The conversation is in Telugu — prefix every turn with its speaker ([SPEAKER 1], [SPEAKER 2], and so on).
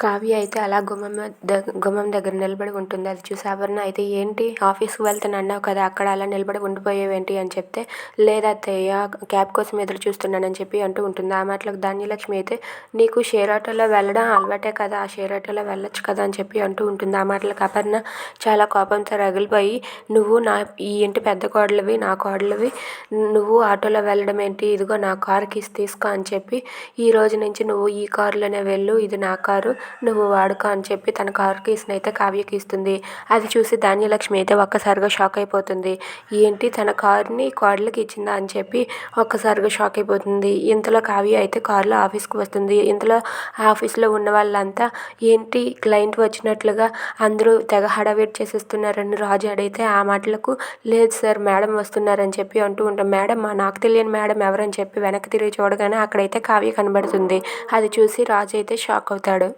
[SPEAKER 1] కావ్య అయితే అలా గుమ్మం దగ్గర నిలబడి ఉంటుంది. అది చూసి అపర్ణ అయితే ఏంటి ఆఫీస్కి వెళ్తాను అన్నావు కదా, అక్కడ అలా నిలబడి ఉండిపోయావేంటి అని చెప్తే, లేదత్తయ్య క్యాబ్ కోసం ఎదురు చూస్తున్నానని చెప్పి అంటూ ఉంటుంది. ఆ మాటలకు ధాన్యలక్ష్మి అయితే నీకు షేర్ ఆటోలో వెళ్ళడం అలవాటే కదా, ఆ షేర్ ఆటోలో వెళ్ళొచ్చు కదా అని చెప్పి అంటూ ఉంటుంది. ఆ మాటలకు అపర్ణ చాలా కోపంతో రగిలిపోయి, నువ్వు ఈ ఇంటి పెద్ద కోడలివి, నా కోడలివి, నువ్వు ఆటోలో వెళ్ళడం ఏంటి, ఇదిగో నా కారు కీస్ తీసుకో అని చెప్పి, ఈ రోజు నుంచి నువ్వు ఈ కారులోనే వెళ్ళు, ఇది నా కారు, నువ్వు వాడుకో అని చెప్పి తన కారు కీస్ని అయితే కావ్యకి ఇస్తుంది. అది చూసి ధాన్యలక్ష్మి అయితే ఒక్కసారిగా షాక్ అయిపోతుంది. ఏంటి తన కారుని కోడలికి ఇచ్చిందా అని చెప్పి ఒక్కసారిగా షాక్ అయిపోతుంది. ఇంతలో కావ్య అయితే కారులో ఆఫీస్కి వస్తుంది. ఇంతలో ఆఫీస్లో ఉన్న వాళ్ళంతా ఏంటి క్లయింట్ వచ్చినట్లుగా అందరూ తెగ హడావిడి చేసేస్తున్నారని రాజు అడిగితే, ఆ మాటలకు లేదు సార్ మేడం వస్తున్నారని చెప్పి అంటూ ఉంటాం. మేడం నాకు తెలియని మేడం ఎవరని చెప్పి వెనక్కి తిరిగి చూడగానే అక్కడైతే కావ్య కనబడుతుంది. అది చూసి రాజు అయితే షాక్ అవుతాడు.